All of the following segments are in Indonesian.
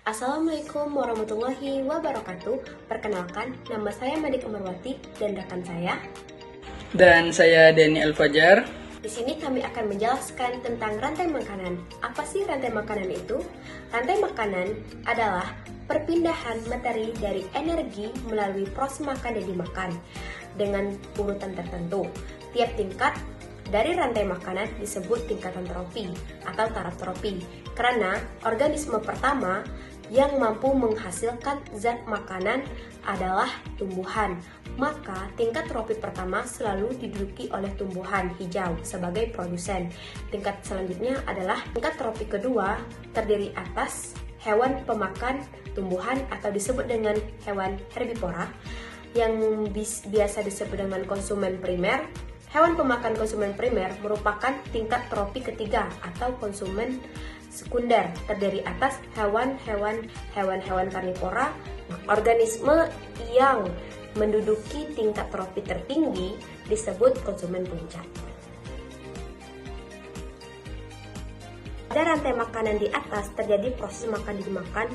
Assalamualaikum warahmatullahi wabarakatuh. Perkenalkan, nama saya Madik Amarwati dan rekan saya. Dan saya Denny Al-Fajar. Di sini kami akan menjelaskan tentang rantai makanan. Apa sih rantai makanan itu? Rantai makanan adalah perpindahan materi dari energi melalui proses makan dan dimakan dengan urutan tertentu. Tiap tingkat dari rantai makanan disebut tingkatan trofi atau taraf trofi, karena organisme pertama yang mampu menghasilkan zat makanan adalah tumbuhan. Maka tingkat trofi pertama selalu diduduki oleh tumbuhan hijau sebagai produsen. Tingkat selanjutnya adalah tingkat trofi kedua, terdiri atas hewan pemakan tumbuhan atau disebut dengan hewan herbivora yang biasa disebut dengan konsumen primer. Hewan pemakan konsumen primer merupakan tingkat trofi ketiga atau konsumen sekunder, terdiri atas hewan-hewan karnivora. Organisme yang menduduki tingkat trofi tertinggi disebut konsumen puncak. Pada rantai makanan di atas terjadi proses makan dimakan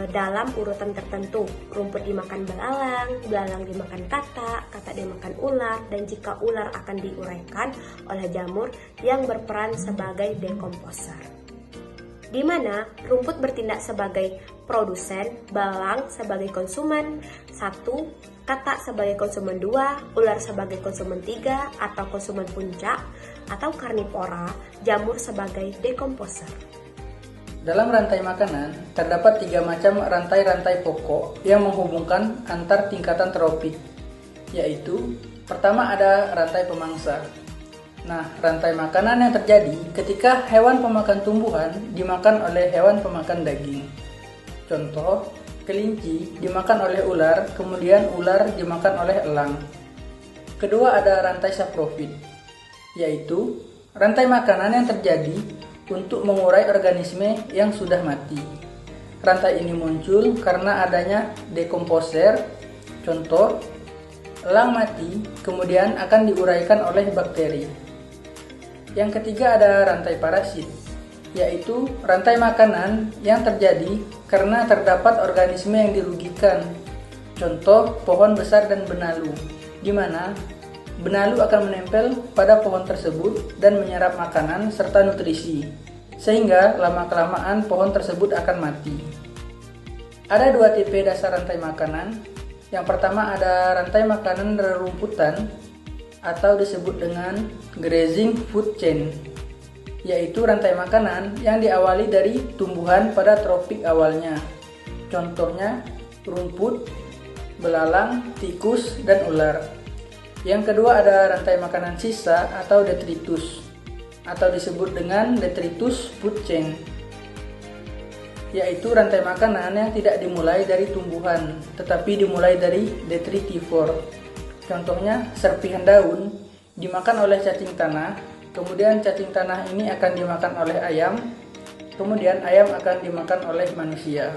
dalam urutan tertentu. Rumput dimakan belalang dimakan kata dimakan ular, dan jika ular akan diuraikan oleh jamur yang berperan sebagai dekomposer. Di mana rumput bertindak sebagai produsen, belalang sebagai konsumen 1, kata sebagai konsumen 2, ular sebagai konsumen 3 atau konsumen puncak, atau karnivora, jamur sebagai dekomposer. Dalam rantai makanan, terdapat 3 macam rantai-rantai pokok yang menghubungkan antar tingkatan trofi, yaitu pertama ada rantai pemangsa. Nah, rantai makanan yang terjadi ketika hewan pemakan tumbuhan dimakan oleh hewan pemakan daging. Contoh, kelinci dimakan oleh ular, kemudian ular dimakan oleh elang. Kedua ada rantai saprofit, yaitu rantai makanan yang terjadi untuk mengurai organisme yang sudah mati. Rantai ini muncul karena adanya dekomposer. Contoh, elang mati kemudian akan diuraikan oleh bakteri. Yang ketiga ada rantai parasit, yaitu rantai makanan yang terjadi karena terdapat organisme yang dirugikan. Contoh, pohon besar dan benalu, di mana benalu akan menempel pada pohon tersebut dan menyerap makanan serta nutrisi, sehingga lama-kelamaan pohon tersebut akan mati. Ada 2 tipe dasar rantai makanan. Yang pertama ada rantai makanan rerumputan atau disebut dengan grazing food chain, yaitu rantai makanan yang diawali dari tumbuhan pada tropik awalnya. Contohnya rumput, belalang, tikus, dan ular. Yang kedua ada rantai makanan sisa atau detritus, atau disebut dengan detritus food chain, yaitu rantai makanan yang tidak dimulai dari tumbuhan, tetapi dimulai dari detritivor. Contohnya serpihan daun dimakan oleh cacing tanah, kemudian cacing tanah ini akan dimakan oleh ayam, kemudian ayam akan dimakan oleh manusia.